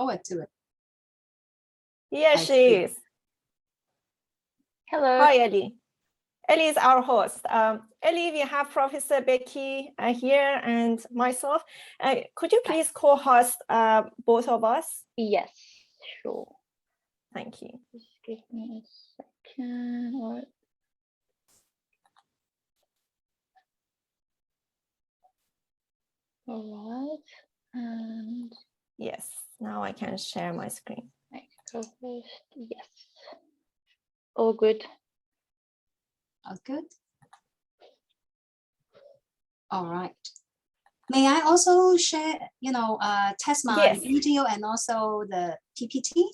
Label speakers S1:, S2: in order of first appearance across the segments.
S1: forward to it.
S2: Here she is.
S3: Hello.
S2: Hi, Ellie. Ellie is our host. Ellie, we have Professor Becky here and myself. Could you please co-host both of us?
S3: Yes, sure.
S2: Thank you.
S3: Just give me a second. All right. And
S2: yes, now I can share my screen.
S3: co-host, yes. All good.
S1: All good. All right. May I also share, test my video and also the PPT?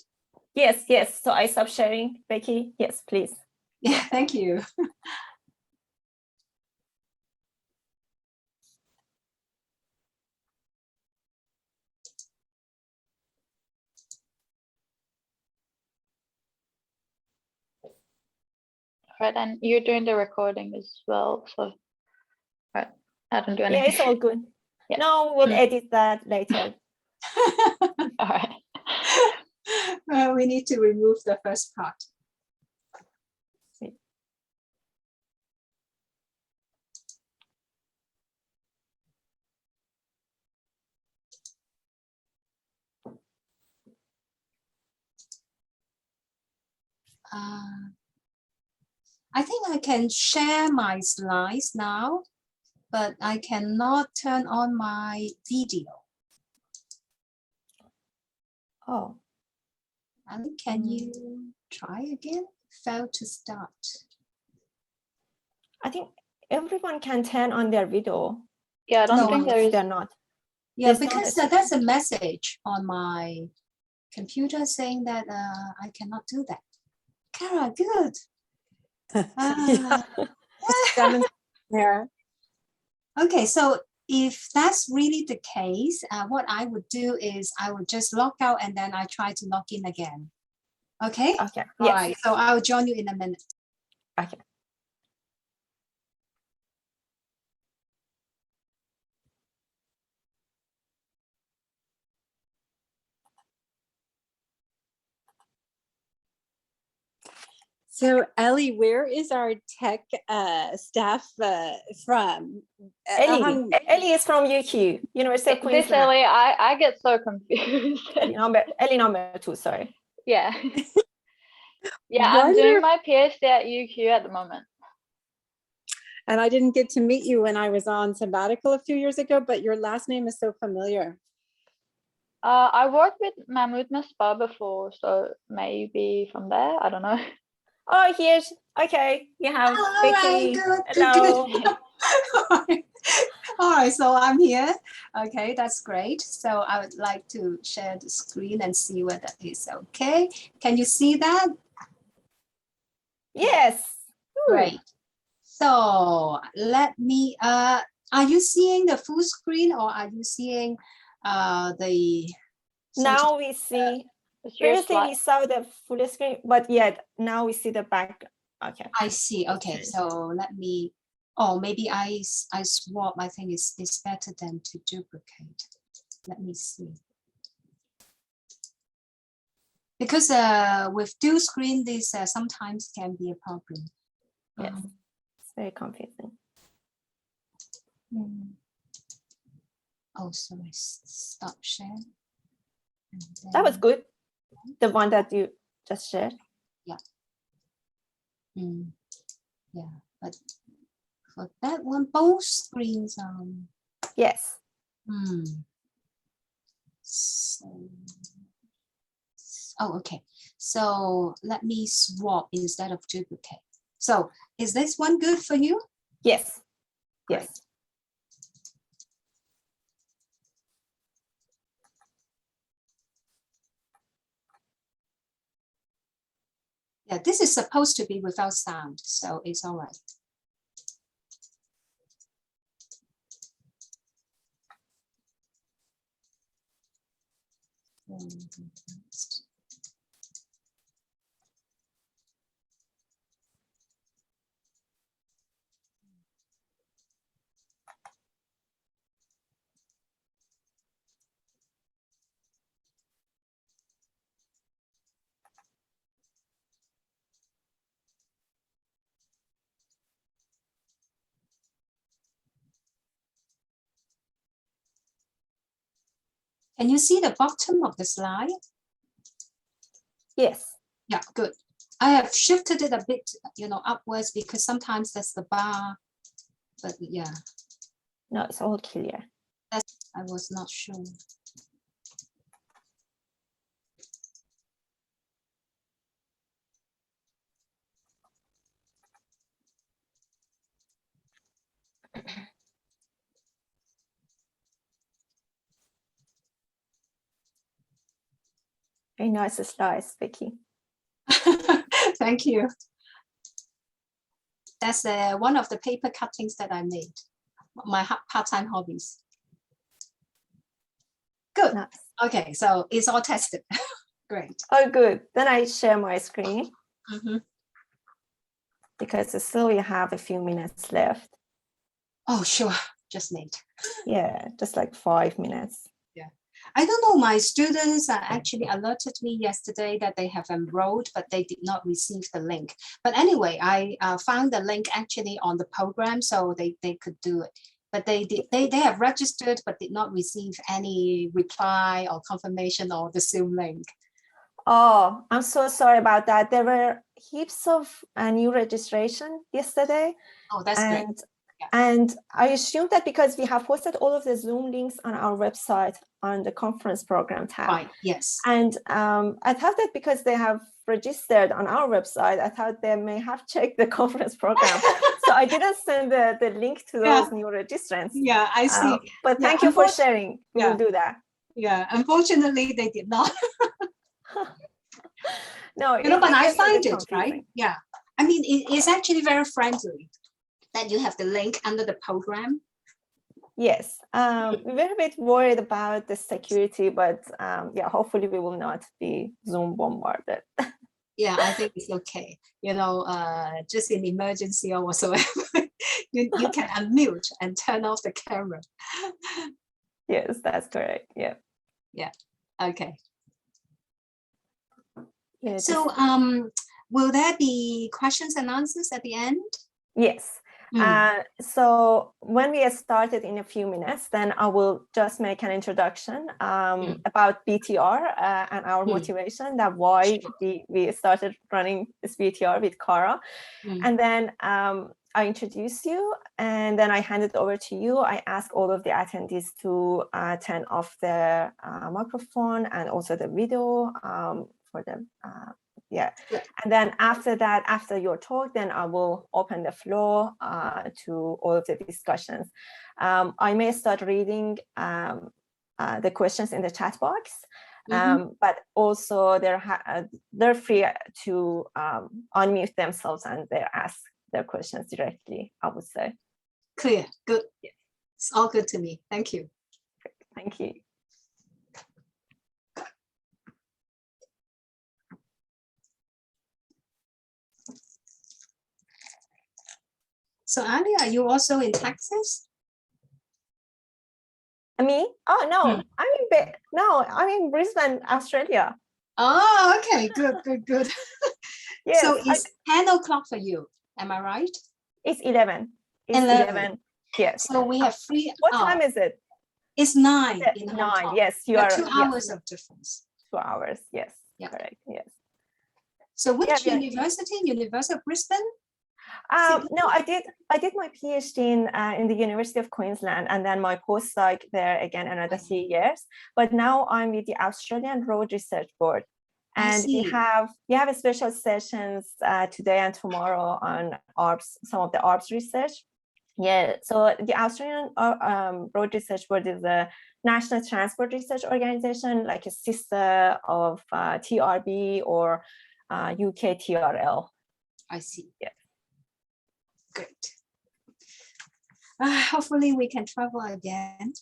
S2: Yes, yes. So I stop sharing, Becky. Yes, please.
S1: Yeah, thank you.
S3: Right, and you're doing the recording as well, so right, I don't do anything.
S2: Yeah, it's all good.
S3: Yeah.
S2: No, we'll edit that later.
S3: All right.
S1: Well, we need to remove the first part. I think I can share my slides now, but I cannot turn on my video.
S2: Oh.
S1: And can you try again? Failed to start.
S2: I think everyone can turn on their video.
S3: Yeah, I don't think there is.
S2: They're not.
S1: Yeah, because that's a message on my computer saying that I cannot do that. Kara, good.
S4: There.
S1: Okay, so if that's really the case, what I would do is I would just log out and then I try to log in again. Okay?
S2: Okay.
S1: All right, so I'll join you in a minute.
S2: Okay.
S4: So Ellie, where is our tech staff from?
S2: Ellie is from UQ, University of Queensland.
S3: This Ellie, I get so confused.
S2: Ellie number 2, sorry.
S3: Yeah. Yeah, I'm doing my PhD at UQ at the moment.
S4: And I didn't get to meet you when I was on sabbatical a few years ago, but your last name is so familiar.
S3: I worked with Mahmoud Maspa before, so maybe from there, I don't know.
S2: Oh, here's, okay, you have Becky.
S1: Good,
S2: hello.
S1: Good. All right, so I'm here. Okay, that's great. So I would like to share the screen and see whether it's okay. Can you see that?
S2: Yes.
S1: Great. So let me, are you seeing the full screen or are you seeing the...
S2: Now we see, previously we saw the full screen, but yet now we see the back. Okay.
S1: I see. Okay, so let me, maybe I swap. I think it's better than to duplicate. Let me see. Because with dual screen, this sometimes can be a problem.
S2: Yes, it's very confusing.
S1: Oh, sorry, stop share.
S2: That was good. The one that you just shared.
S1: Yeah. Yeah, but for that one, both screens.
S2: Yes.
S1: So, okay. So let me swap instead of duplicate. So is this one good for you?
S2: Yes.
S1: Great.
S2: Yes.
S1: Yeah, this is supposed to be without sound, so it's all right. Can you see the bottom of the slide?
S2: Yes.
S1: Yeah, good. I have shifted it a bit, upwards because sometimes that's the bar, but yeah,
S2: No, it's all clear.
S1: I was not sure.
S2: Very nice slides, Becky.
S1: Thank you. That's one of the paper cuttings that I made. My part-time hobbies. Good.
S2: Nice.
S1: Okay, so it's all tested. Great.
S2: Oh, good. Then I share my screen
S1: Mhm.
S2: because still we have a few minutes left.
S1: Oh, sure. Just need.
S2: Yeah, just like 5 minutes.
S1: I don't know, my students actually alerted me yesterday that they have enrolled, but they did not receive the link. But anyway, I found the link actually on the program, so they could do it. But they have registered, but did not receive any reply or confirmation or the Zoom link.
S2: Oh, I'm so sorry about that. There were heaps of new registration yesterday.
S1: Oh, that's great.
S2: And I assume that because we have posted all of the Zoom links on our website on the conference program tab.
S1: Right, yes.
S2: And I thought that because they have registered on our website, I thought they may have checked the conference program. So I didn't send the link to those new registrants.
S1: Yeah, I see.
S2: But thank you for sharing. We will do that.
S1: Yeah, unfortunately, they did not.
S2: No,
S1: but I find it,
S2: confusing.
S1: right? Yeah. I mean, it's actually very friendly that you have the link under the program.
S2: Yes, we were a bit worried about the security, but yeah, hopefully we will not be Zoom bombarded.
S1: Yeah, I think it's okay. Just in emergency or whatsoever, you can unmute and turn off the camera.
S2: Yes, that's correct. Yeah.
S1: Yeah. Okay.
S2: Yeah,
S1: So, will there be questions and answers at the end?
S2: Yes. So when we started in a few minutes, then I will just make an introduction about BTR and our motivation, that why we started running this BTR with Cara. And then I introduce you, and then I hand it over to you. I ask all of the attendees to turn off their microphone and also the video for them. And then after that, after your talk, then I will open the floor to all of the discussions. I may start reading the questions in the chat box, but also they're free to unmute themselves and they ask their questions directly, I would say.
S1: Clear, good. It's all good to me. Thank you.
S2: Thank you.
S1: So Ali, are you also in Texas?
S2: Me? Oh no, I'm in Brisbane, Australia.
S1: Oh, okay, good.
S2: Yes,
S1: so it's 10 o'clock for you, am I right?
S2: It's 11. It's 11. Yes.
S1: So we have free.
S2: What time is it?
S1: It's 9 in Hong
S2: 9.
S1: Kong.
S2: Yes, you are.
S1: 2 hours of difference.
S2: 2 hours. Yes.
S1: Yeah.
S2: Correct. Yes.
S1: So which university? University of Brisbane?
S2: No, I did my PhD in the University of Queensland, and then my postdoc there again another 3 years. But now I'm with the Australian Road Research Board, and we have special sessions today and tomorrow on ARBS, some of the ARBS research. Yeah, so the Australian Road Research Board is a national transport research organization, like a sister of TRB or UK TRL.
S1: I see.
S2: Yeah.
S1: Great. Hopefully we can travel again.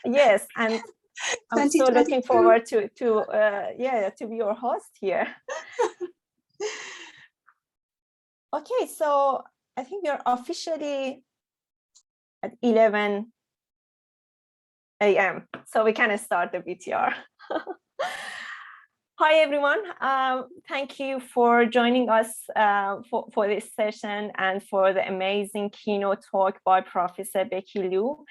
S2: Yes, and I'm so looking forward to be your host here. Okay, so I think we're officially at 11 a.m. So we can start the BTR. Hi, everyone. Thank you for joining us for this session and for the amazing keynote talk by Professor Becky Loo.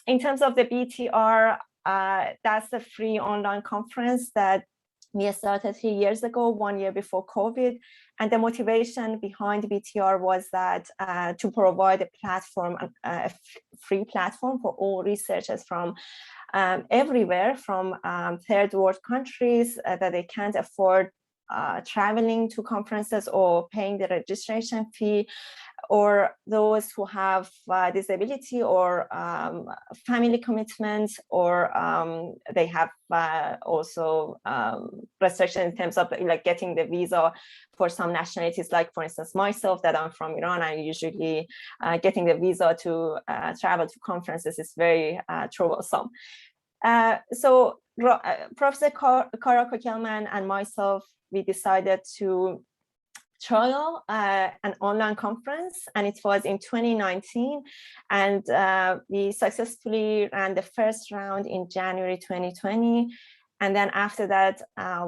S2: In terms of the BTR, that's a free online conference that we started 3 years ago, 1 year before COVID. And the motivation behind BTR was that to provide a platform, a free platform for all researchers from everywhere, from third world countries that they can't afford traveling to conferences or paying the registration fee, or those who have disability or family commitments, or they have also restrictions in terms of like getting the visa for some nationalities. Like for instance, myself, that I'm from Iran, I usually getting the visa to travel to conferences is very troublesome. So Professor Kara Kokelman and myself, we decided to trial an online conference, and it was in 2019, and we successfully ran the first round in January 2020. And then after that,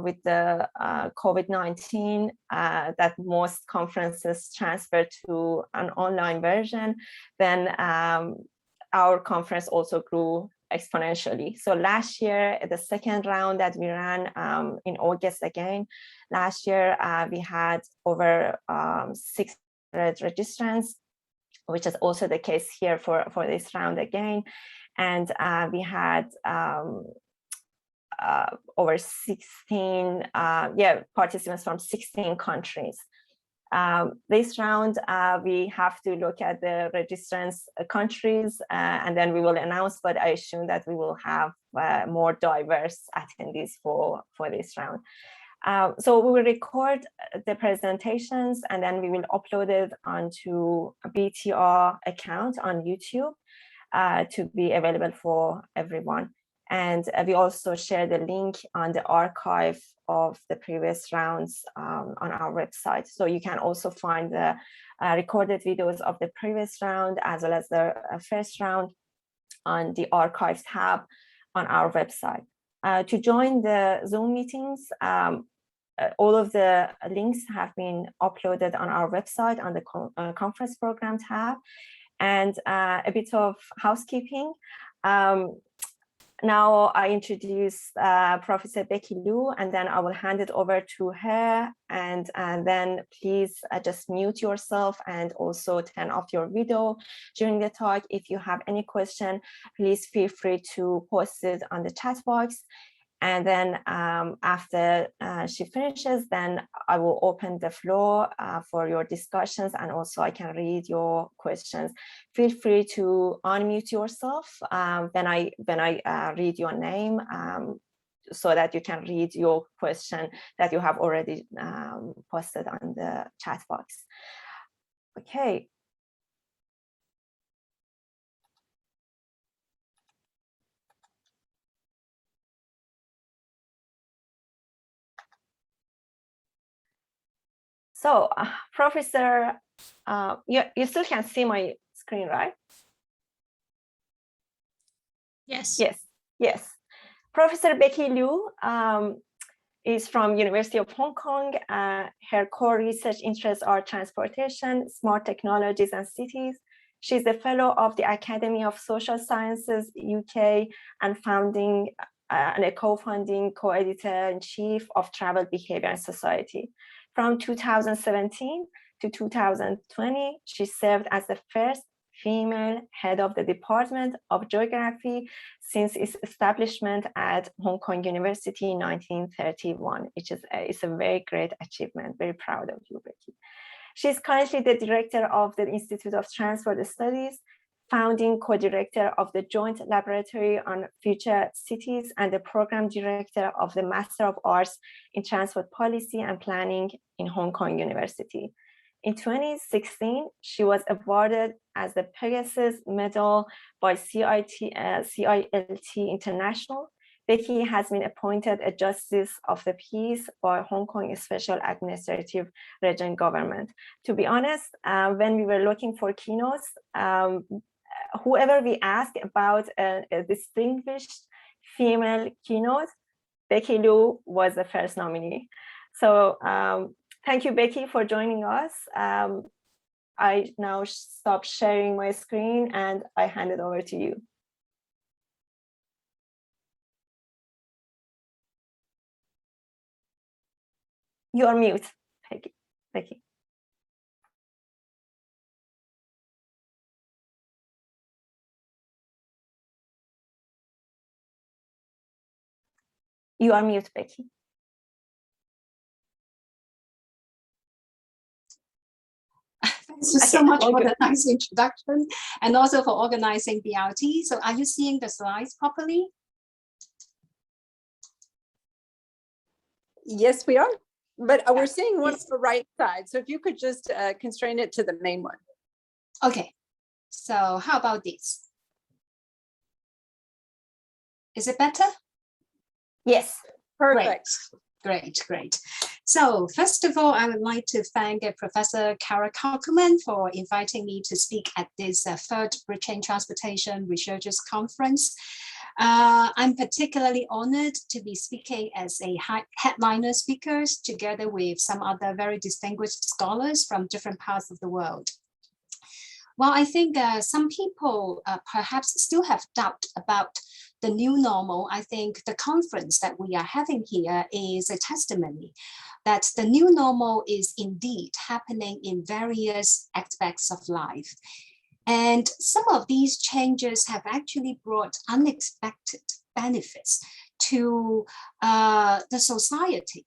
S2: with the COVID-19, that most conferences transferred to an online version, then our conference also grew exponentially. So last year, the second round that we ran in August again, last year we had over 600 registrants, which is also the case here for this round again. And we had over 16 participants from 16 countries. This round, we have to look at the registrants' countries, and then we will announce, but I assume that we will have more diverse attendees for this round. So we will record the presentations, and then we will upload it onto a BTR account on YouTube to be available for everyone. And we also share the link on the archive of the previous rounds on our website. So you can also find the recorded videos of the previous round as well as the first round on the archives tab on our website. To join the Zoom meetings, all of the links have been uploaded on our website on the conference program tab. And a bit of housekeeping. Now I introduce Professor Becky Loo, and then I will hand it over to her. And then please just mute yourself and also turn off your video during the talk. If you have any question, please feel free to post it on the chat box. And then after she finishes, then I will open the floor for your discussions, and also I can read your questions. Feel free to unmute yourself when I read your name, so that you can read your question that you have already posted on the chat box. Okay. So, Professor, you still can see my screen, right?
S1: Yes.
S2: Yes, yes. Professor Becky Loo is from University of Hong Kong. Her core research interests are transportation, smart technologies, and cities. She's a fellow of the Academy of Social Sciences, UK, and a co-founding co-editor-in-chief of Travel Behavior and Society. From 2017 to 2020, she served as the first female head of the Department of Geography since its establishment at Hong Kong University in 1931, which is it's a very great achievement. Very proud of you, Becky. She's currently the director of the Institute of Transport Studies, founding co-director of the Joint Laboratory on Future Cities, and the program director of the Master of Arts in Transport Policy and Planning in Hong Kong University. In 2016, she was awarded as the Pegasus Medal by CILT International. Becky has been appointed a Justice of the Peace by Hong Kong Special Administrative Region Government. To be honest, when we were looking for keynotes, whoever we asked about a distinguished female keynote, Becky Loo was the first nominee. So thank you, Becky, for joining us. I now stop sharing my screen and I hand it over to you. You are mute, Becky. You are mute, Becky.
S1: Thank you so much for the nice introduction and also for organizing BRT. So are you seeing the slides properly?
S4: Yes, we are. But we're seeing one on the right side. So if you could just constrain it to the main one.
S1: Okay. So how about this? Is it better?
S2: Yes.
S4: Perfect.
S1: Great. So first of all, I would like to thank Professor Kara Cockerman for inviting me to speak at this third Bridge Transportation Researchers Conference. I'm particularly honored to be speaking as a headliner speaker together with some other very distinguished scholars from different parts of the world. Well, I think some people perhaps still have doubt about the new normal. I think the conference that we are having here is a testimony that the new normal is indeed happening in various aspects of life. And some of these changes have actually brought unexpected benefits to the society,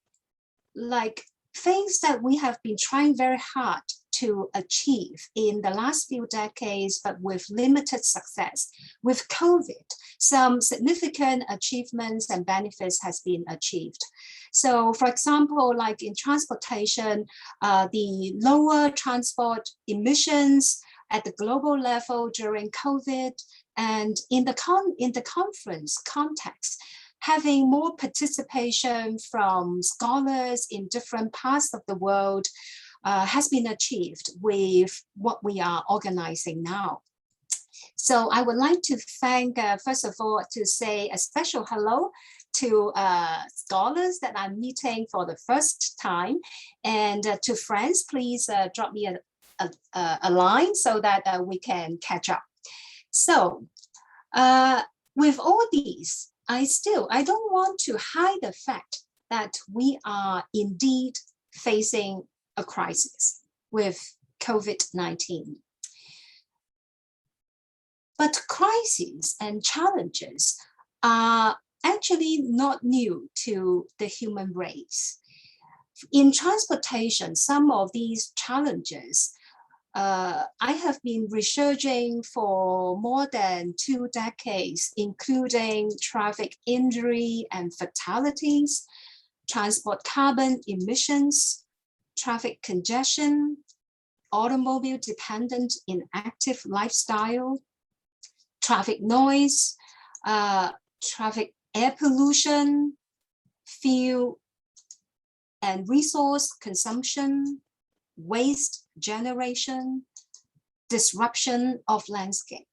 S1: like things that we have been trying very hard to achieve in the last few decades, but with limited success. With COVID, some significant achievements and benefits has been achieved. So for example, like in transportation, the lower transport emissions at the global level during COVID, and in the conference context, having more participation from scholars in different parts of the world has been achieved with what we are organizing now. So I would like to thank, first of all, to say a special hello to scholars that I'm meeting for the first time, and to friends, please drop me a line so that we can catch up. So with all these, I don't want to hide the fact that we are indeed facing a crisis with COVID-19. But crises and challenges are actually not new to the human race. In transportation, some of these challenges I have been researching for more than 2 decades, including traffic injury and fatalities, transport carbon emissions, traffic congestion, automobile dependent inactive lifestyle, traffic noise, traffic air pollution, fuel and resource consumption, waste generation, disruption of landscape.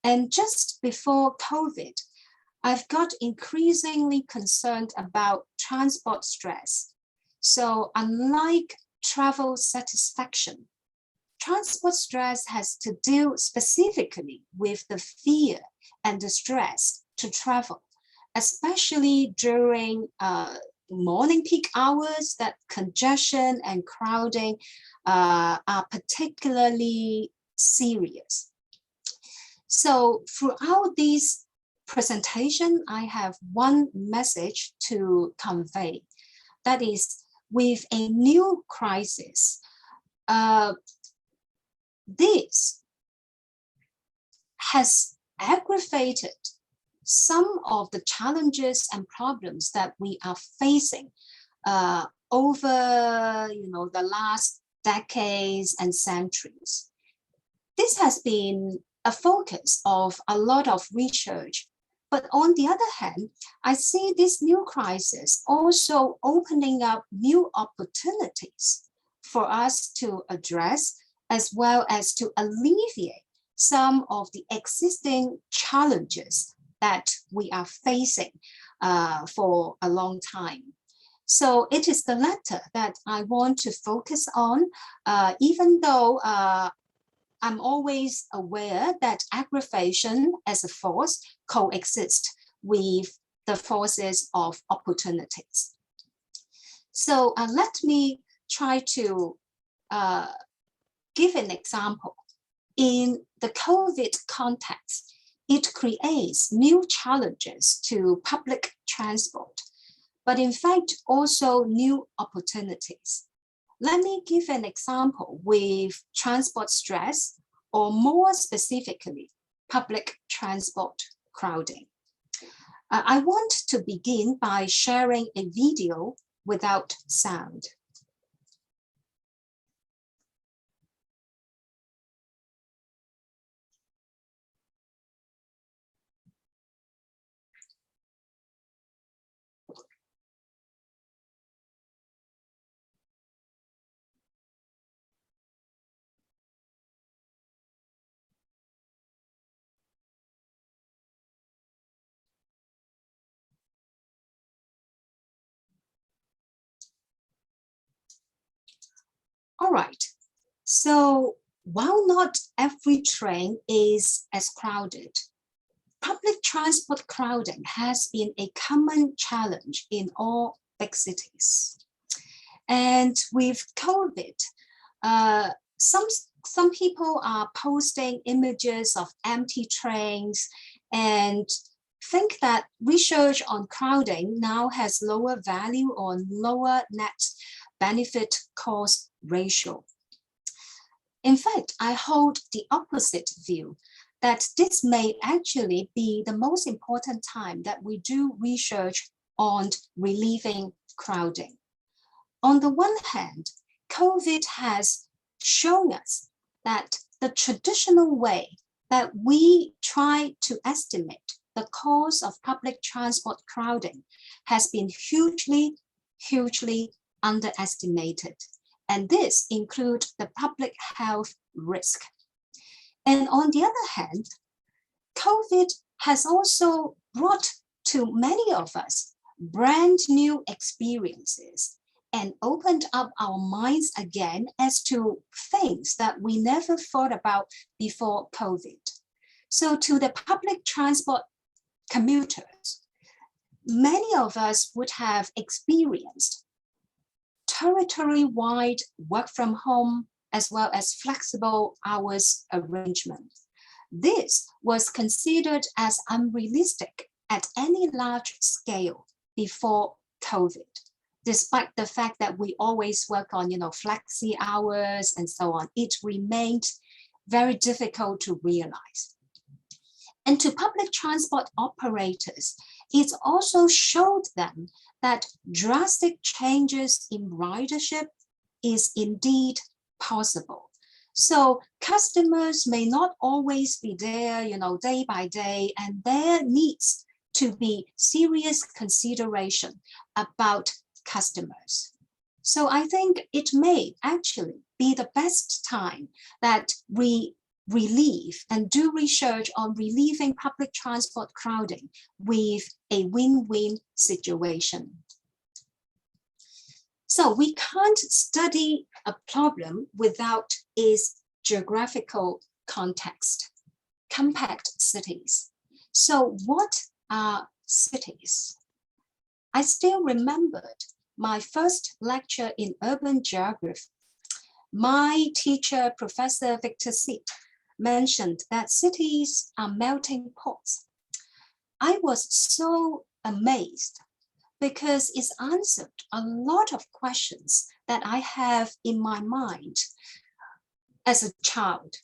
S1: And just before COVID, I've got increasingly concerned about transport stress. So unlike travel satisfaction, transport stress has to deal specifically with the fear and the stress to travel, especially during morning peak hours, that congestion and crowding are particularly serious. So throughout this presentation, I have one message to convey. That is, with a new crisis, this has aggravated some of the challenges and problems that we are facing over the last decades and centuries. This has been a focus of a lot of research. But on the other hand, I see this new crisis also opening up new opportunities for us to address, as well as to alleviate some of the existing challenges that we are facing for a long time. So it is the latter that I want to focus on, even though I'm always aware that aggravation as a force coexists with the forces of opportunities. So let me try to give an example. In the COVID context, it creates new challenges to public transport, but in fact also new opportunities. Let me give an example with transport stress, or more specifically, public transport crowding. I want to begin by sharing a video without sound. All right, so while not every train is as crowded, public transport crowding has been a common challenge in all big cities. And with COVID, some people are posting images of empty trains and think that research on crowding now has lower value or lower net benefit cost ratio. In fact, I hold the opposite view, that this may actually be the most important time that we do research on relieving crowding. On the one hand, COVID has shown us that the traditional way that we try to estimate the cause of public transport crowding has been hugely underestimated. And this includes the public health risk. And on the other hand, COVID has also brought to many of us brand new experiences and opened up our minds again as to things that we never thought about before COVID. So to the public transport commuters, many of us would have experienced territory-wide work from home as well as flexible hours arrangement. This was considered as unrealistic at any large scale before COVID, despite the fact that we always work on, flexi hours and so on. It remained very difficult to realize. And to public transport operators, it also showed them that drastic changes in ridership is indeed possible. So customers may not always be there, day by day, and there needs to be serious consideration about customers. So I think it may actually be the best time that we relieve and do research on relieving public transport crowding with a win-win situation. So we can't study a problem without its geographical context. Compact cities. So what are cities? I still remembered my first lecture in urban geography. My teacher, Professor Victor Seat, mentioned that cities are melting pots. I was so amazed because it answered a lot of questions that I have in my mind as a child.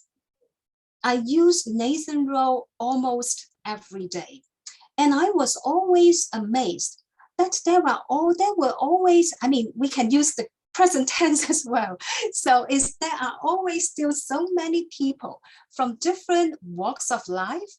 S1: I used Nathan Rowe almost every day. And I was always amazed that there were always, we can use the present tense as well. So there are always still so many people from different walks of life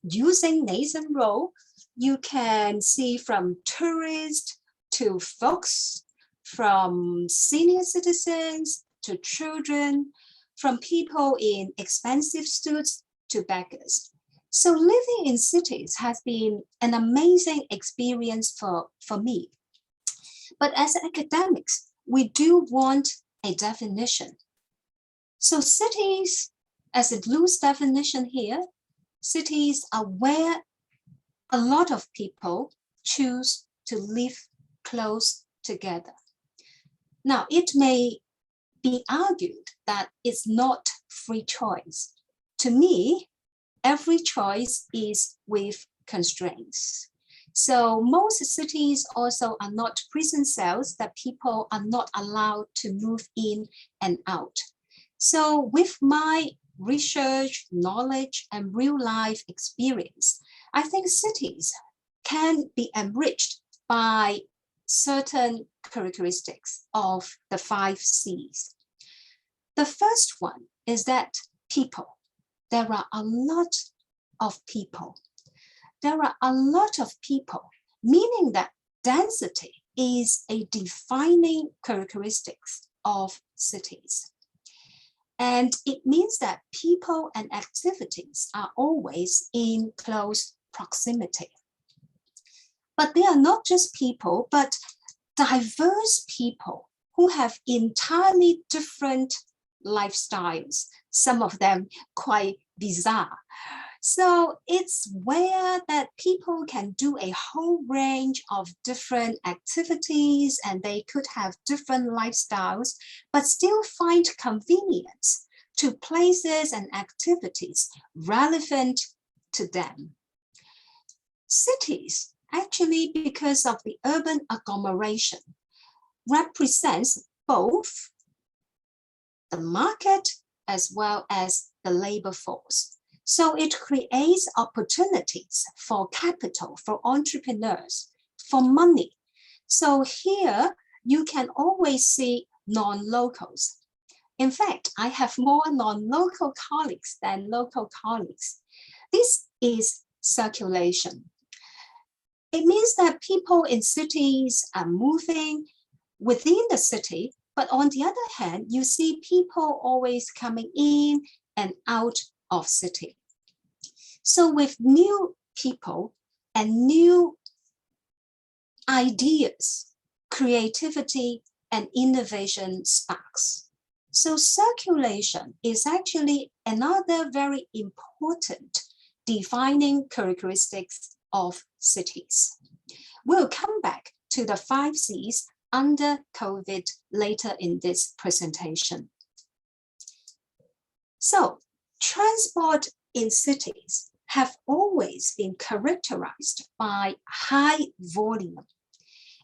S1: using Nathan Rowe. You can see from tourists to folks, from senior citizens to children, from people in expensive suits to beggars. So living in cities has been an amazing experience for me. But as academics, we do want a definition. So cities, as a loose definition here, cities are where a lot of people choose to live close together. Now, it may be argued that it's not free choice. To me, every choice is with constraints. So most cities also are not prison cells that people are not allowed to move in and out. So with my research, knowledge, and real life experience, I think cities can be enriched by certain characteristics of the 5 C's. The first one is that people. There are a lot of people. There are a lot of people, meaning that density is a defining characteristic of cities. And it means that people and activities are always in close proximity. But they are not just people, but diverse people who have entirely different lifestyles, some of them quite bizarre. So it's where that people can do a whole range of different activities and they could have different lifestyles, but still find convenience to places and activities relevant to them. Cities, actually, because of the urban agglomeration, represents both the market as well as the labor force. So it creates opportunities for capital, for entrepreneurs, for money. So here you can always see non-locals. In fact, I have more non-local colleagues than local colleagues. This is circulation. It means that people in cities are moving within the city, but on the other hand, you see people always coming in and out of city. So with new people and new ideas, creativity and innovation sparks. So circulation is actually another very important defining characteristics of cities. We'll come back to the 5 C's under COVID later in this presentation. So transport in cities have always been characterized by high volume.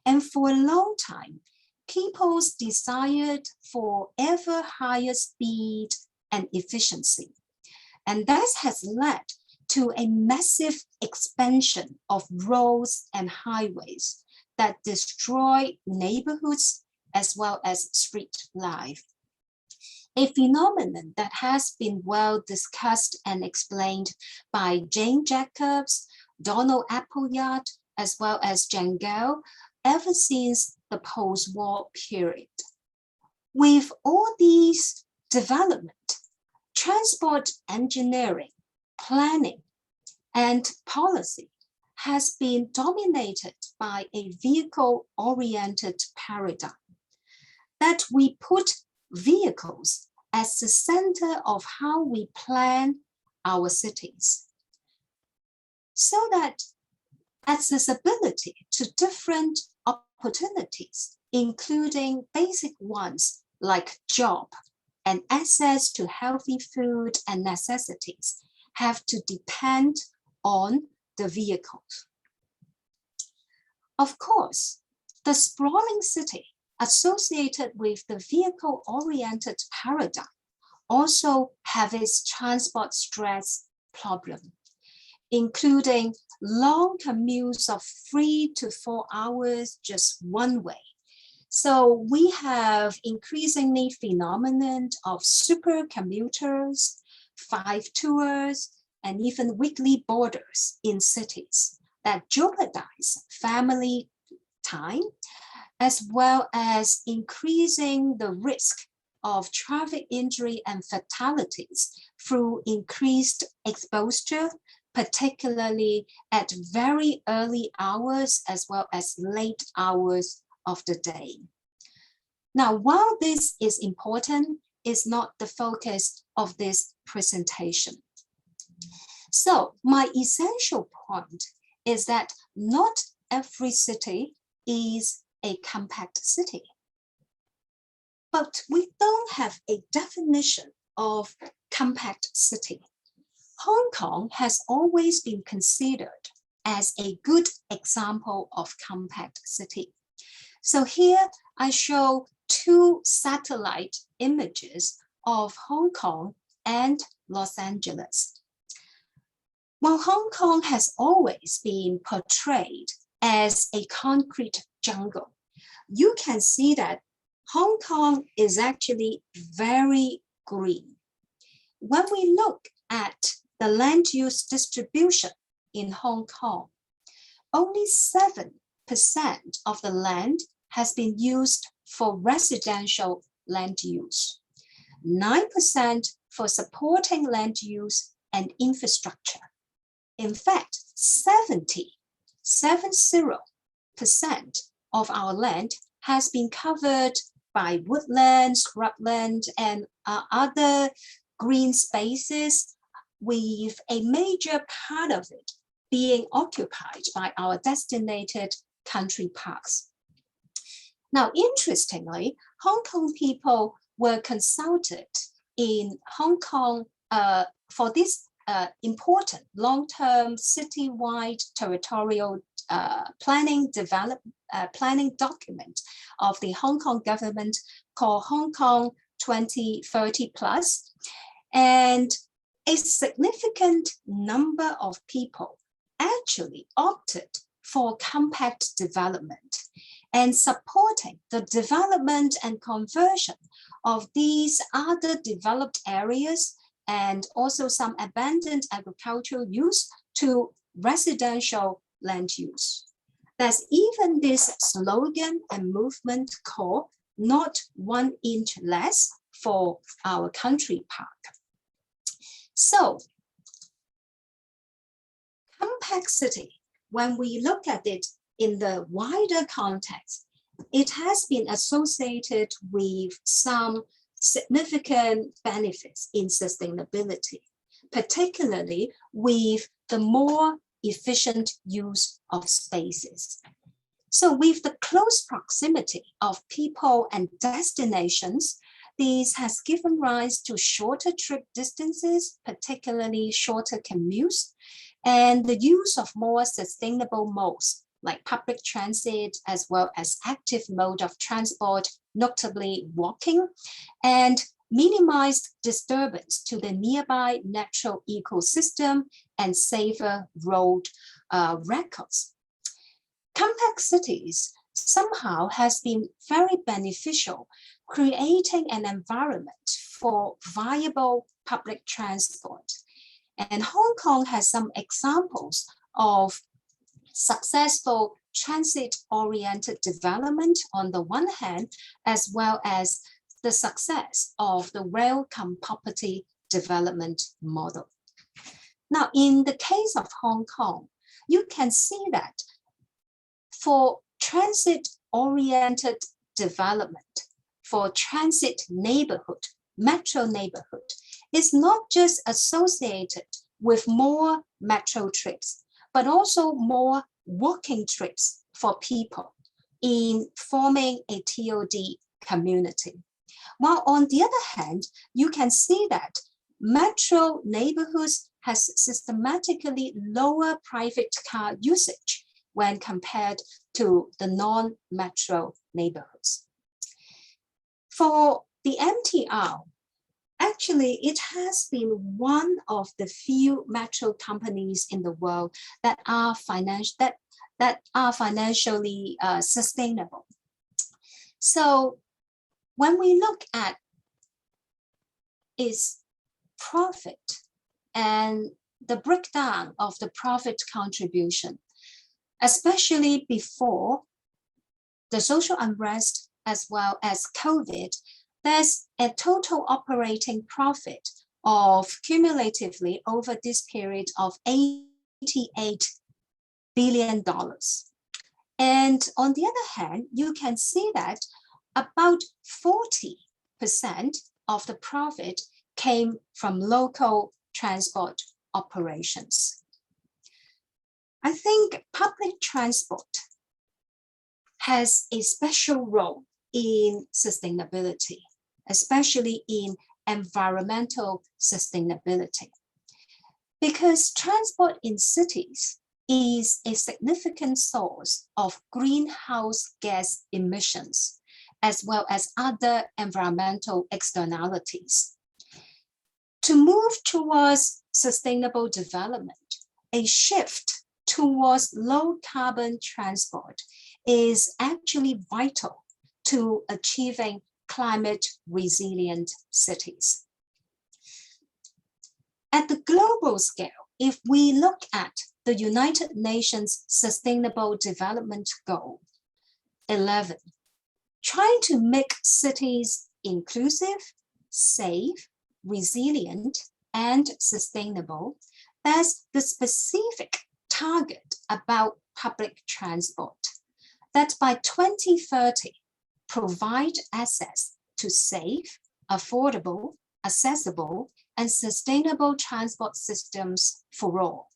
S1: And for a long time, people's desired for ever higher speed and efficiency. And that has led to a massive expansion of roads and highways that destroy neighborhoods as well as street life. A phenomenon that has been well discussed and explained by Jane Jacobs, Donald Appleyard, as well as Jan Gehl, ever since the post-war period. With all these development, transport engineering, planning, and policy has been dominated by a vehicle-oriented paradigm that we put vehicles as the center of how we plan our cities, so that accessibility to different opportunities, including basic ones like job and access to healthy food and necessities, have to depend on the vehicles. Of course, the sprawling city associated with the vehicle-oriented paradigm also have its transport stress problem, including long commutes of 3 to 4 hours just one way. So we have increasingly phenomenon of super commuters, 5 tours, and even weekly boarders in cities that jeopardize family time, as well as increasing the risk of traffic injury and fatalities through increased exposure, particularly at very early hours as well as late hours of the day. Now, while this is important, it's not the focus of this presentation. So my essential point is that not every city is a compact city. but we don't have a definition of compact city. Hong Kong has always been considered as a good example of compact city. So here I show two satellite images of Hong Kong and Los Angeles. While Hong Kong has always been portrayed as a concrete jungle, you can see that Hong Kong is actually very green. When we look at the land use distribution in Hong Kong, only 7% of the land has been used for residential land use, 9% for supporting land use and infrastructure. In fact, 70% of our land has been covered by woodlands, scrubland, and other green spaces, with a major part of it being occupied by our designated country parks. Now, interestingly, Hong Kong people were consulted in Hong Kong for this important long-term citywide territorial planning document of the Hong Kong government called Hong Kong 2030 Plus. And a significant number of people actually opted for compact development and supporting the development and conversion of these other developed areas and also some abandoned agricultural use to residential land use. There's even this slogan and movement called "Not 1 inch less" for our country park. So, compact city, when we look at it in the wider context, it has been associated with some significant benefits in sustainability, particularly with the more efficient use of spaces. So with the close proximity of people and destinations, this has given rise to shorter trip distances, particularly shorter commutes, and the use of more sustainable modes like public transit, as well as active mode of transport, notably walking, and minimized disturbance to the nearby natural ecosystem and safer road records. Compact cities somehow has been very beneficial, creating an environment for viable public transport. And Hong Kong has some examples of successful transit-oriented development on the one hand, as well as the success of the rail-cum-property development model. Now, in the case of Hong Kong, you can see that for transit-oriented development, for transit neighborhood, metro neighborhood, is not just associated with more metro trips, but also more walking trips for people in forming a TOD community. While on the other hand, you can see that metro neighborhoods has systematically lower private car usage when compared to the non-metro neighborhoods. For the MTR, actually, it has been one of the few metro companies in the world that are financially sustainable. So when we look at its profit and the breakdown of the profit contribution, especially before the social unrest as well as COVID, there's a total operating profit of cumulatively over this period of $88 billion. And on the other hand, you can see that about 40% of the profit came from local transport operations. I think public transport has a special role in sustainability, especially in environmental sustainability. Because transport in cities is a significant source of greenhouse gas emissions, as well as other environmental externalities. To move towards sustainable development, a shift towards low carbon transport is actually vital to achieving climate resilient cities. At the global scale, if we look at the United Nations Sustainable Development Goal 11, trying to make cities inclusive, safe, resilient, and sustainable, there's the specific target about public transport that by 2030, provide access to safe, affordable, accessible, and sustainable transport systems for all,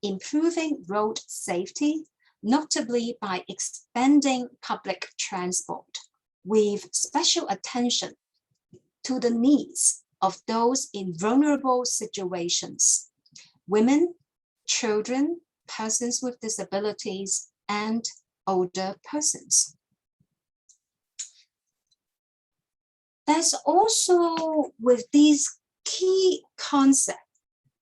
S1: improving road safety, notably by expanding public transport with special attention to the needs of those in vulnerable situations, women, children, persons with disabilities, and older persons. There's also with these key concepts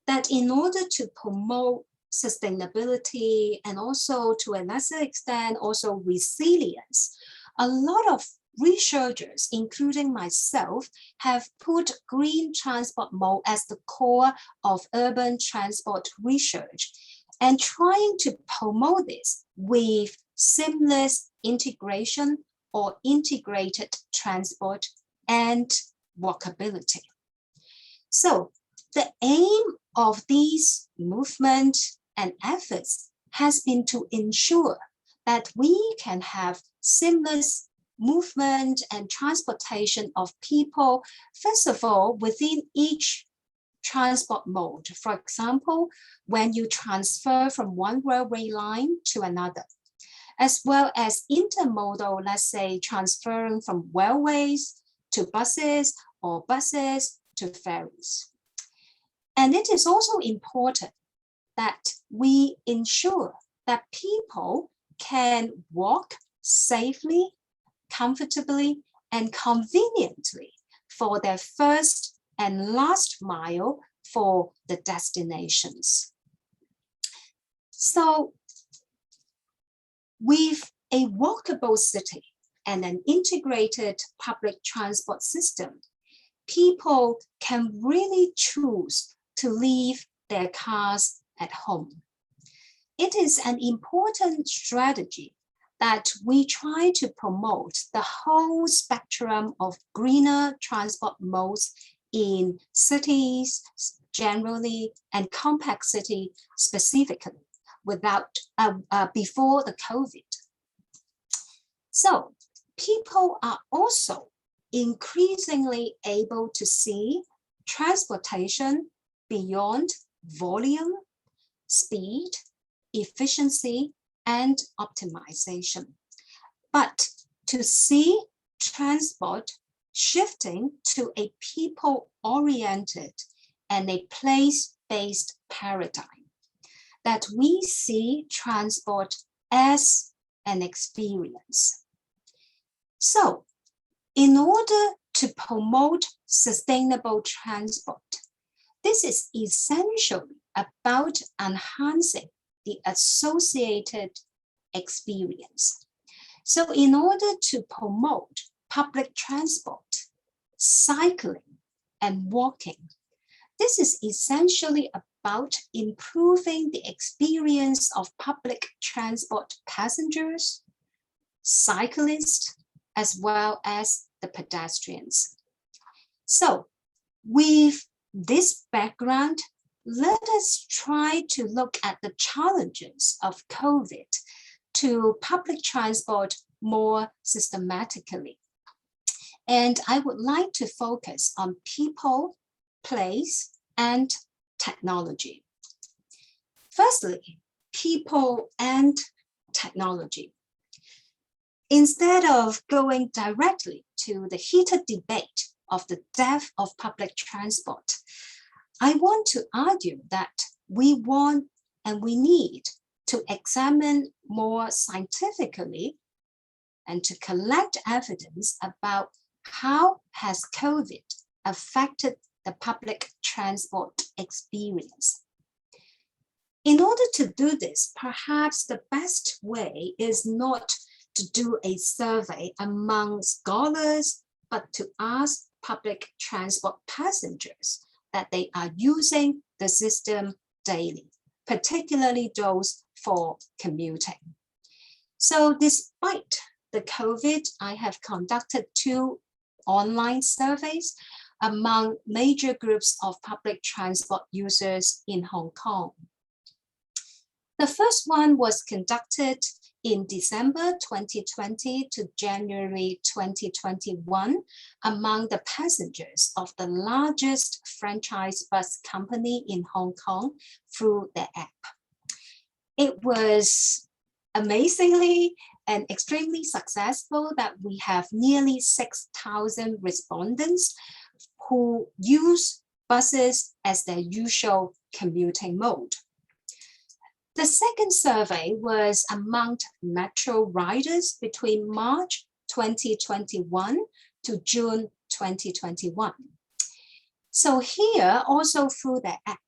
S1: that in order to promote sustainability and also to a lesser extent also resilience, a lot of researchers, including myself, have put green transport mode as the core of urban transport research and trying to promote this with seamless integration or integrated transport and walkability. So the aim of these movements and efforts has been to ensure that we can have seamless movement and transportation of people, first of all, within each transport mode. For example, when you transfer from one railway line to another, as well as intermodal, let's say transferring from railways to buses or buses to ferries. And it is also important that we ensure that people can walk safely, comfortably, and conveniently for their first and last mile for the destinations. So with a walkable city and an integrated public transport system, people can really choose to leave their cars at home. It is an important strategy that we try to promote the whole spectrum of greener transport modes in cities generally and compact city specifically before the COVID. So people are also increasingly able to see transportation beyond volume, speed, efficiency, and optimization, but to see transport shifting to a people-oriented and a place-based paradigm, that we see transport as an experience. So, in order to promote sustainable transport, this is essentially about enhancing the associated experience. So in order to promote public transport, cycling, and walking, this is essentially about improving the experience of public transport passengers, cyclists, as well as the pedestrians. So with this background, let us try to look at the challenges of COVID to public transport more systematically. And I would like to focus on people, place, and technology. Firstly, people and technology. Instead of going directly to the heated debate of the death of public transport, I want to argue that we want and we need to examine more scientifically and to collect evidence about how has COVID affected the public transport experience. In order to do this, perhaps the best way is not to do a survey among scholars, but to ask public transport passengers that they are using the system daily, particularly those for commuting. So despite the COVID, I have conducted 2 online surveys among major groups of public transport users in Hong Kong. The first one was conducted in December 2020 to January 2021 among the passengers of the largest franchise bus company in Hong Kong through the app. It was amazingly and extremely successful that we have nearly 6,000 respondents who use buses as their usual commuting mode. The second survey was among metro riders between March 2021 to June 2021. So here, also through the app,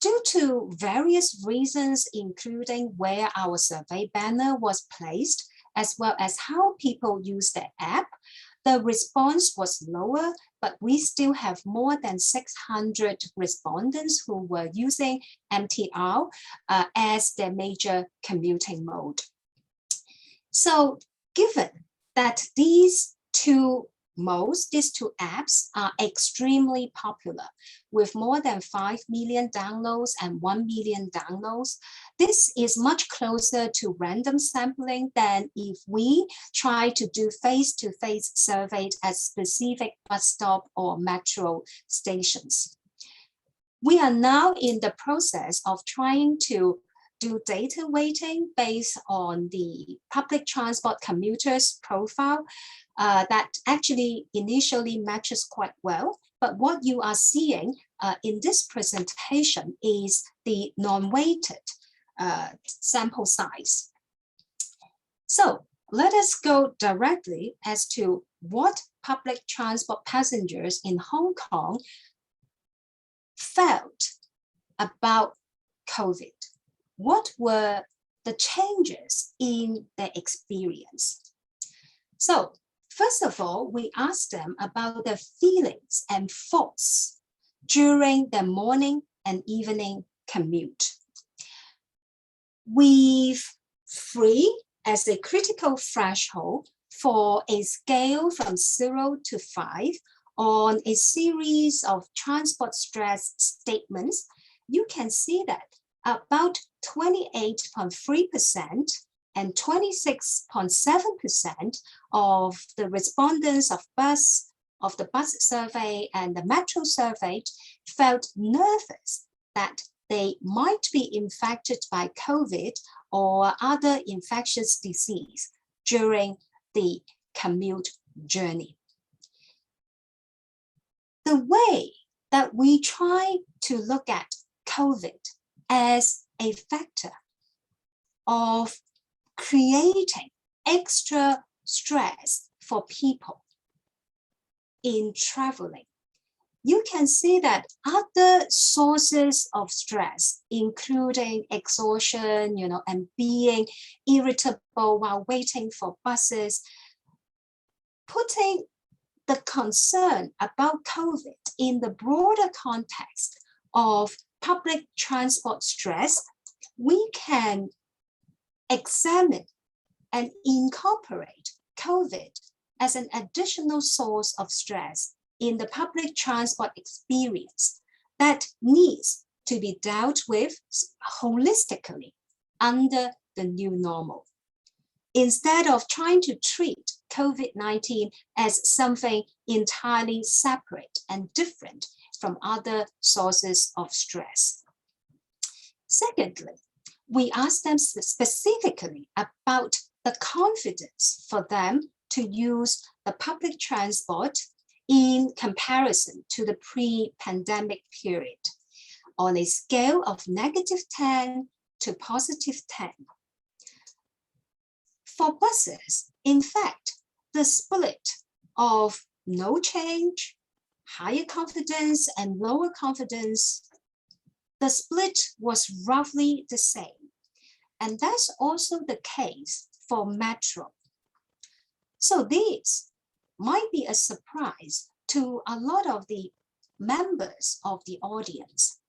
S1: due to various reasons, including where our survey banner was placed, as well as how people use the app, the response was lower, but we still have more than 600 respondents who were using MTR as their major commuting mode. So given that these two apps are extremely popular with more than 5 million downloads and 1 million downloads, this is much closer to random sampling than if we try to do face-to-face surveys at specific bus stop or metro stations. We are now in the process of trying to do data weighting based on the public transport commuters profile that actually initially matches quite well. But what you are seeing in this presentation is the non-weighted sample size. So let us go directly as to what public transport passengers in Hong Kong felt about COVID. What were the changes in their experience? So first of all, we asked them about their feelings and thoughts during their morning and evening commute. With 3 as a critical threshold for a scale from 0 to 5 on a series of transport stress statements, you can see that about 28.3% and 26.7% of the respondents of the bus survey and the metro survey felt nervous that they might be infected by COVID or other infectious disease during the commute journey. The way that we try to look at COVID as a factor of creating extra stress for people in traveling, you can see that other sources of stress, including exhaustion, and being irritable while waiting for buses, putting the concern about COVID in the broader context of public transport stress, we can examine and incorporate COVID as an additional source of stress in the public transport experience that needs to be dealt with holistically under the new normal. Instead of trying to treat COVID-19 as something entirely separate and different from other sources of stress. Secondly, we asked them specifically about the confidence for them to use the public transport in comparison to the pre-pandemic period on a scale of -10 to +10. For buses, in fact, the split of no change, higher confidence, and lower confidence, the split was roughly the same. And that's also the case for metro. So this might be a surprise to a lot of the members of the audience.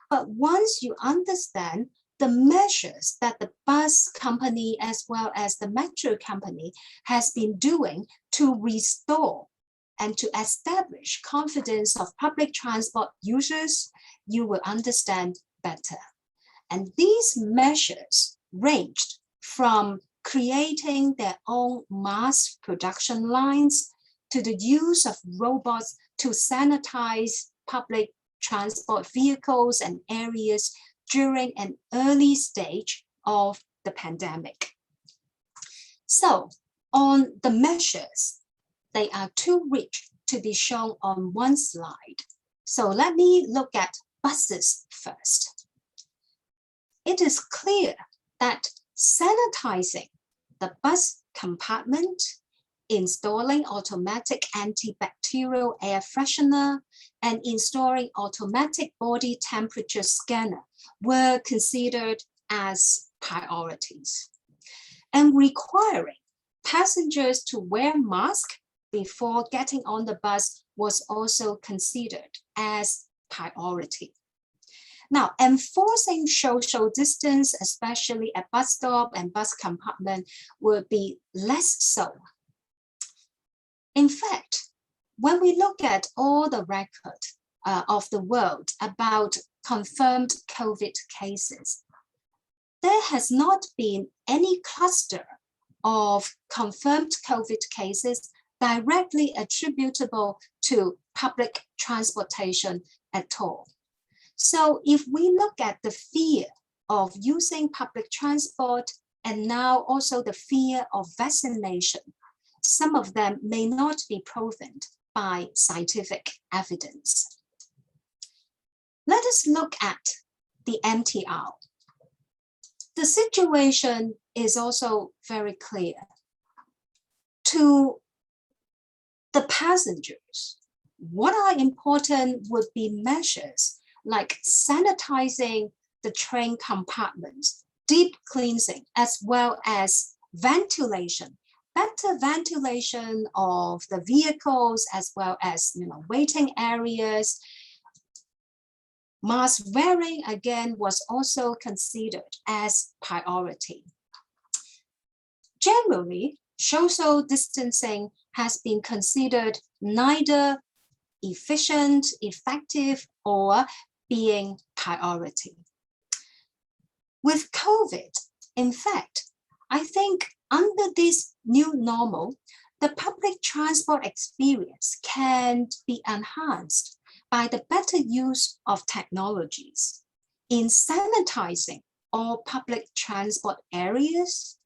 S1: But once you understand the measures that the bus company as well as the metro company has been doing to restore and to establish confidence of public transport users, you will understand better. And these measures ranged from creating their own mass production lines to the use of robots to sanitize public transport vehicles and areas during an early stage of the pandemic. So on the measures, they are too rich to be shown on one slide. So let me look at buses first. It is clear that sanitizing the bus compartment, installing automatic antibacterial air freshener, and installing automatic body temperature scanner were considered as priorities. And requiring passengers to wear masks before getting on the bus was also considered as priority. Now, enforcing social distance, especially at bus stop and bus compartment, will be less so. In fact, when we look at all the record of the world about confirmed COVID cases, there has not been any cluster of confirmed COVID cases directly attributable to public transportation at all. So if we look at the fear of using public transport and now also the fear of vaccination, some of them may not be proven by scientific evidence. Let us look at the MTR. The situation is also very clear. To the passengers, what are important would be measures like sanitizing the train compartments, deep cleansing, as well as ventilation, better ventilation of the vehicles, as well as waiting areas. Mask wearing, again, was also considered as priority. Generally, social distancing has been considered neither efficient, effective, or being priority. With COVID, in fact, I think under this new normal, the public transport experience can be enhanced by the better use of technologies in sanitizing all public transport areas,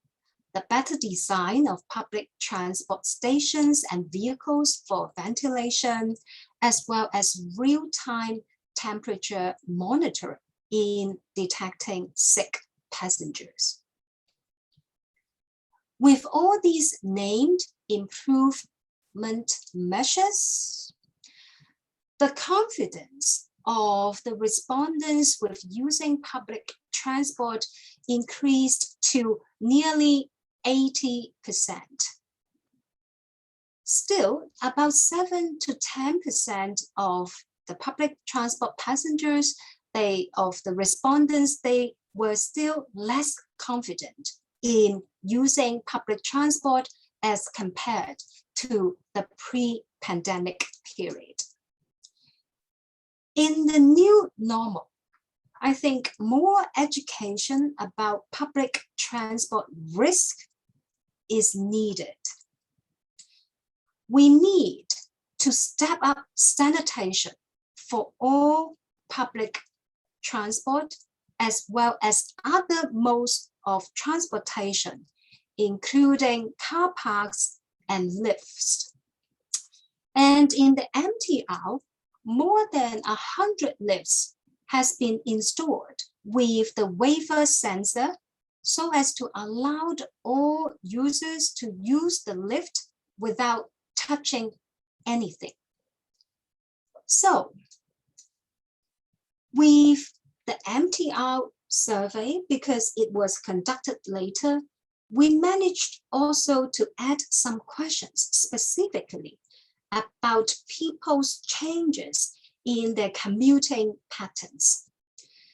S1: the better design of public transport stations and vehicles for ventilation, as well as real-time temperature monitoring in detecting sick passengers. With all these named improvement measures, the confidence of the respondents with using public transport increased to nearly 80%. Still, about 7 to 10% of the public transport passengers, of the respondents, they were still less confident in using public transport as compared to the pre-pandemic period. In the new normal, I think more education about public transport risk is needed. We need to step up sanitation for all public transport as well as other modes of transportation including car parks and lifts. And in the MTR, more than 100 lifts has been installed with the waiver sensor so as to allow all users to use the lift without touching anything. So with the MTR survey, because it was conducted later, we managed also to add some questions specifically about people's changes in their commuting patterns.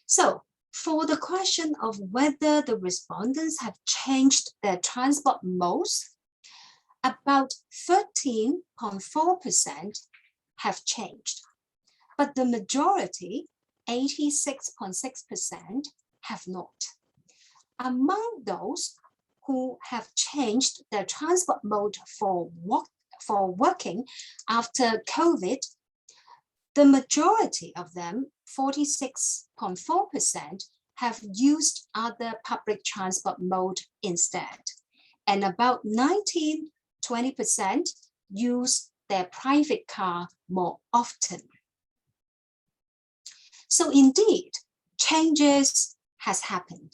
S1: So for the question of whether the respondents have changed their transport modes, about 13.4% have changed, but the majority, 86.6%, have not. Among those who have changed their transport mode for working after COVID, the majority of them, 46.4%, have used other public transport mode instead. And about 20% use their private car more often. So indeed, changes has happened.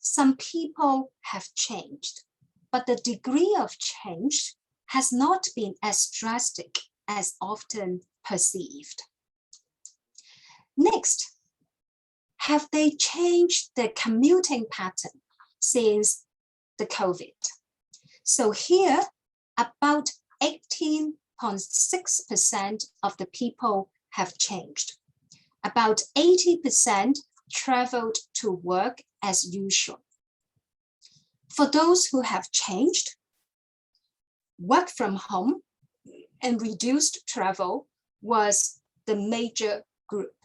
S1: Some people have changed, but the degree of change has not been as drastic as often perceived. Next, have they changed their commuting pattern since the COVID? So here, about 18.6% of the people have changed. About 80% traveled to work as usual. For those who have changed, work from home and reduced travel was the major group.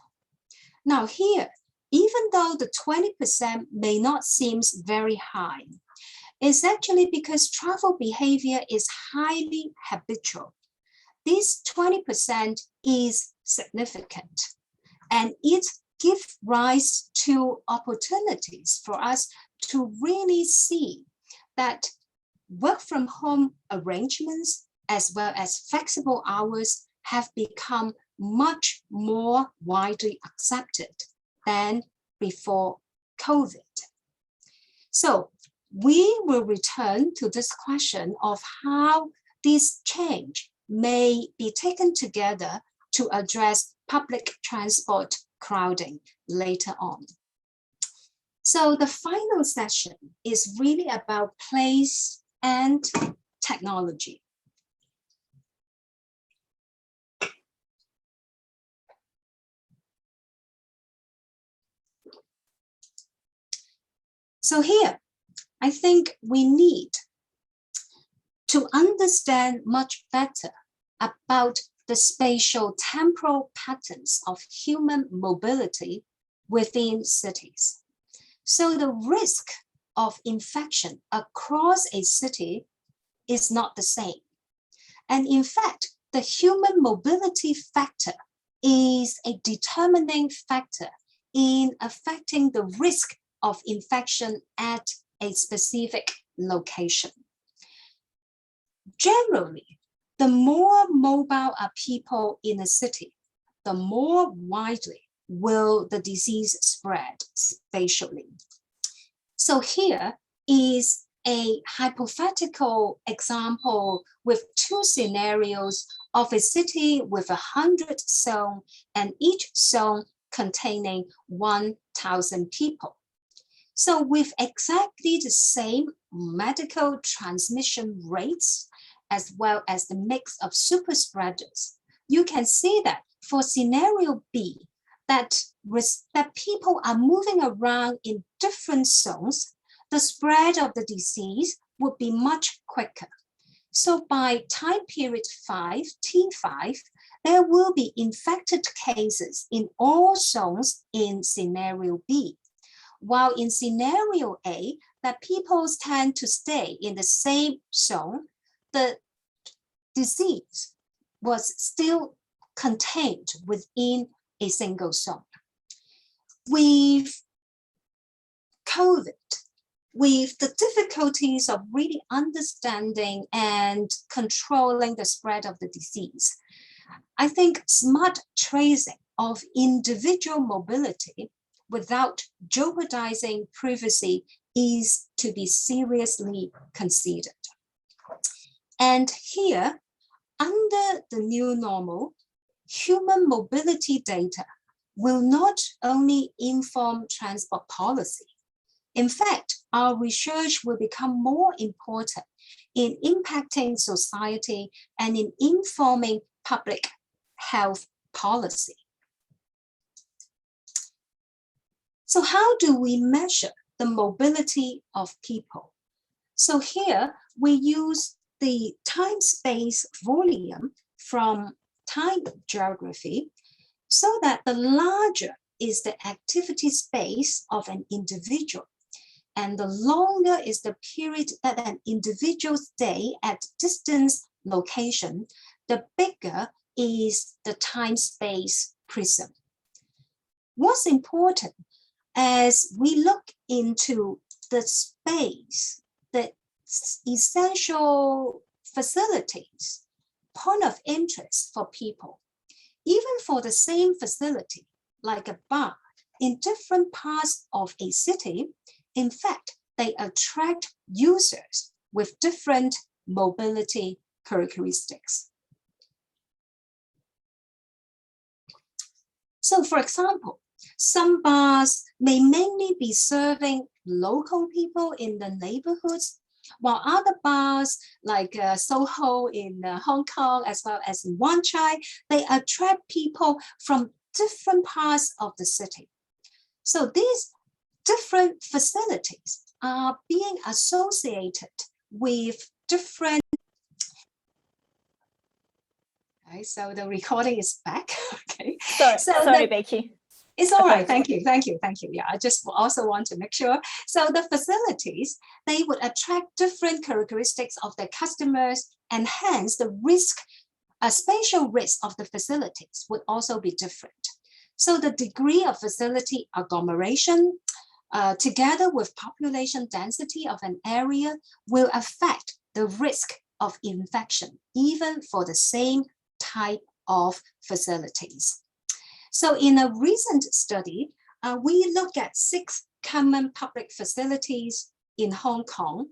S1: Now here, even though the 20% may not seem very high, it's actually because travel behavior is highly habitual. This 20% is significant, and it gives rise to opportunities for us to really see that work from home arrangements as well as flexible hours have become much more widely accepted than before COVID. So we will return to this question of how this change may be taken together to address public transport crowding later on. So the final session is really about place and technology. So here, I think we need to understand much better about the spatial temporal patterns of human mobility within cities. So the risk of infection across a city is not the same. And in fact, the human mobility factor is a determining factor in affecting the risk of infection at a specific location. Generally, the more mobile are people in a city, the more widely will the disease spread spatially. So here is a hypothetical example with two scenarios of a city with 100 zones and each zone containing 1,000 people. So with exactly the same medical transmission rates, as well as the mix of super spreaders, you can see that for scenario B, that people are moving around in different zones, the spread of the disease would be much quicker. So by time period 5, T5, there will be infected cases in all zones in scenario B. While in scenario A, that people tend to stay in the same zone, the disease was still contained within a single zone. With COVID, with the difficulties of really understanding and controlling the spread of the disease, I think smart tracing of individual mobility without jeopardizing privacy is to be seriously considered. And here, under the new normal, human mobility data will not only inform transport policy. In fact, our research will become more important in impacting society and in informing public health policy. So how do we measure the mobility of people? So here we use the time-space volume from time geography so that the larger is the activity space of an individual and the longer is the period that an individual stay at distance location, the bigger is the time-space prism. What's important as we look into the space, the essential facilities, point of interest for people, even for the same facility, like a bar, in different parts of a city, in fact, they attract users with different mobility characteristics. So for example, some bars may mainly be serving local people in the neighborhoods, while other bars like Soho in Hong Kong, as well as in Wan Chai, they attract people from different parts of the city. So these different facilities are being associated with different. Okay, so the recording is back. Okay.
S2: Sorry, Becky.
S1: It's all right. Thank you. Yeah, I just also want to make sure. So the facilities, they would attract different characteristics of their customers, and hence the risk, spatial risk of the facilities would also be different. So the degree of facility agglomeration, together with population density of an area, will affect the risk of infection, even for the same type of facilities. So in a recent study, we look at 6 common public facilities in Hong Kong: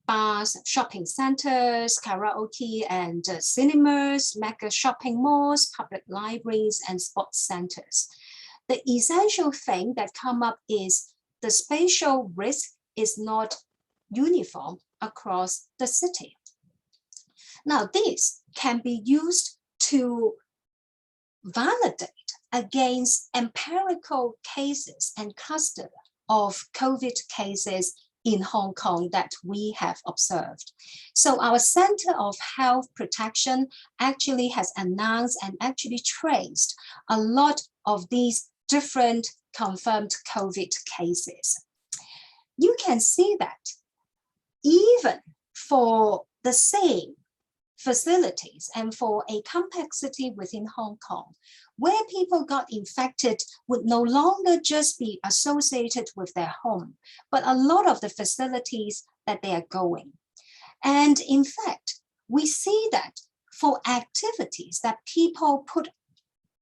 S1: bars, shopping centers, karaoke and cinemas, mega shopping malls, public libraries, and sports centers. The essential thing that come up is the spatial risk is not uniform across the city. Now, this can be used to validate against empirical cases and cluster of COVID cases in Hong Kong that we have observed. So our Center of Health Protection actually has announced and actually traced a lot of these different confirmed COVID cases. You can see that even for the same facilities and for a complexity within Hong Kong, where people got infected would no longer just be associated with their home, but a lot of the facilities that they are going. And in fact, we see that for activities that people put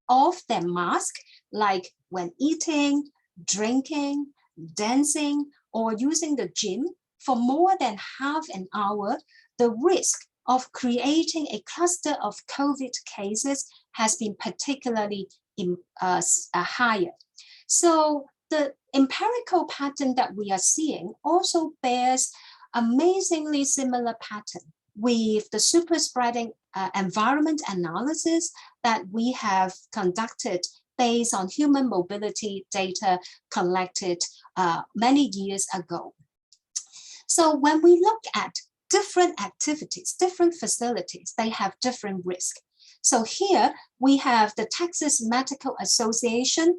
S1: off their mask, like when eating, drinking, dancing, or using the gym for more than half an hour, the risk of creating a cluster of COVID cases has been particularly higher. So the empirical pattern that we are seeing also bears amazingly similar pattern with the super spreading environment analysis that we have conducted based on human mobility data collected many years ago. So when we look at different activities, different facilities, they have different risk. So here we have the Texas Medical Association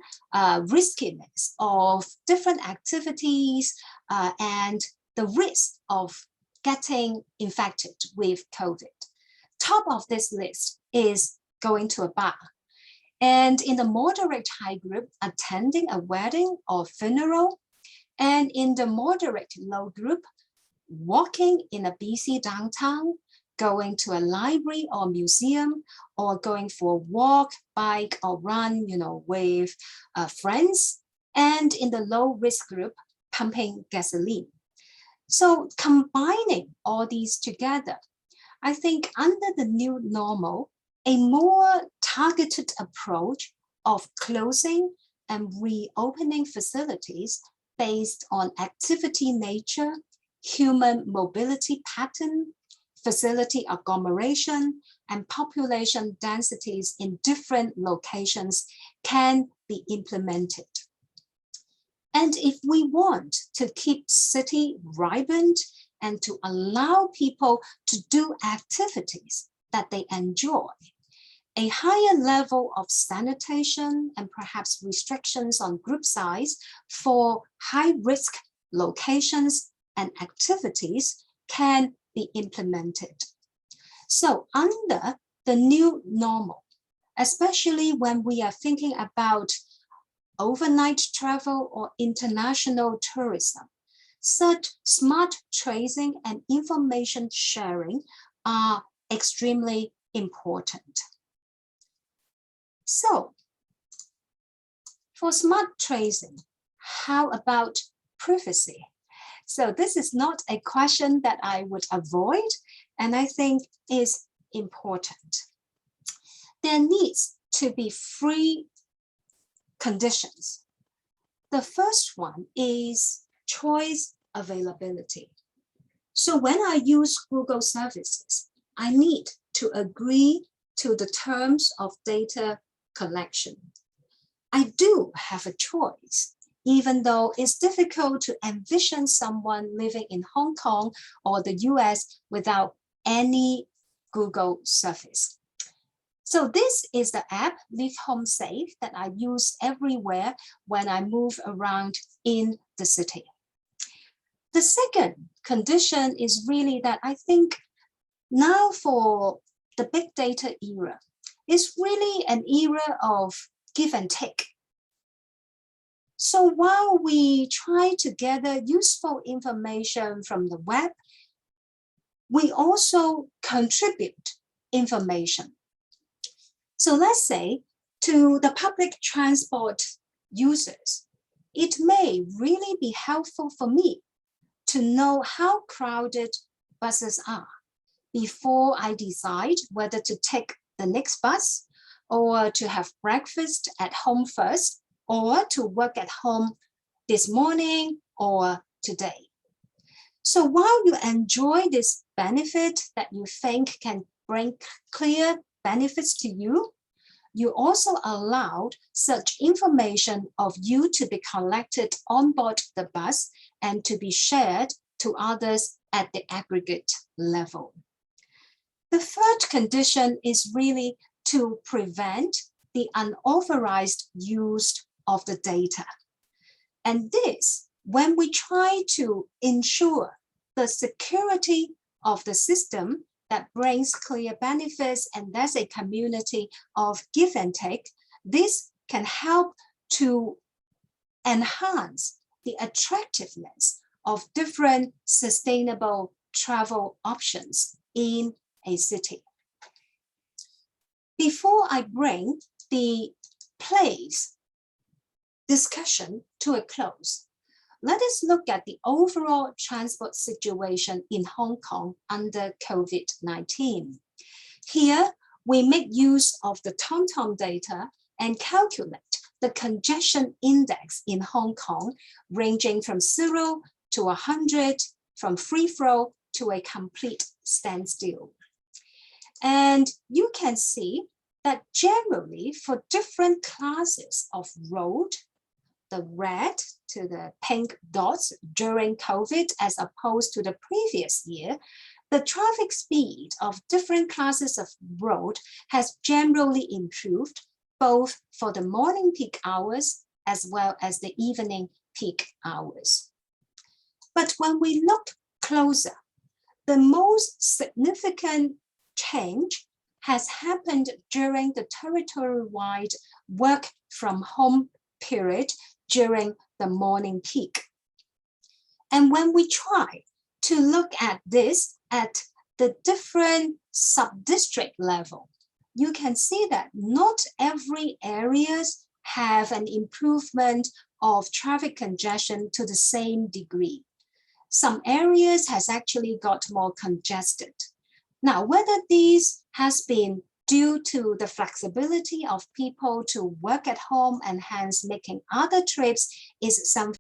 S1: riskiness of different activities and the risk of getting infected with COVID. Top of this list is going to a bar. And in the moderate high group, attending a wedding or funeral, And in the moderate low group, walking in a busy downtown, going to a library or museum, or going for a walk, bike, or run, with friends. And in the low risk group, pumping gasoline. So combining all these together, I think under the new normal, a more targeted approach of closing and reopening facilities based on activity nature, human mobility pattern, facility agglomeration, and population densities in different locations can be implemented. And if we want to keep city vibrant and to allow people to do activities that they enjoy, a higher level of sanitation and perhaps restrictions on group size for high-risk locations and activities can be implemented. So under the new normal, especially when we are thinking about overnight travel or international tourism, such smart tracing and information sharing are extremely important. So for smart tracing, how about privacy? So this is not a question that I would avoid, and I think is important. There needs to be three conditions. The first one is choice availability. So when I use Google services, I need to agree to the terms of data collection. I do have a choice, even though it's difficult to envision someone living in Hong Kong or the US without any Google service. So this is the app, Live Home Safe, that I use everywhere when I move around in the city. The second condition is really that I think now for the big data era, it's really an era of give and take. So while we try to gather useful information from the web, we also contribute information. So let's say to the public transport users, it may really be helpful for me to know how crowded buses are before I decide whether to take the next bus or to have breakfast at home first or to work at home this morning or today. So while you enjoy this benefit that you think can bring clear benefits to you, you also allowed such information of you to be collected on board the bus and to be shared to others at the aggregate level. The third condition is really to prevent the unauthorized use of the data. And this, when we try to ensure the security of the system that brings clear benefits and there's a community of give and take, this can help to enhance the attractiveness of different sustainable travel options in a city. Before I bring the place discussion to a close, let us look at the overall transport situation in Hong Kong under COVID-19. Here, we make use of the TomTom data and calculate the congestion index in Hong Kong, ranging from 0 to 100, from free flow to a complete standstill. And you can see that generally for different classes of road, the red to the pink dots during COVID as opposed to the previous year, the traffic speed of different classes of road has generally improved, both for the morning peak hours as well as the evening peak hours. But when we look closer, the most significant change has happened during the territory-wide work from home period during the morning peak. And when we try to look at this at the different sub-district level, you can see that not every areas have an improvement of traffic congestion to the same degree. Some areas has actually got more congested. Now, whether this has been due to the flexibility of people to work at home and hence making other trips is something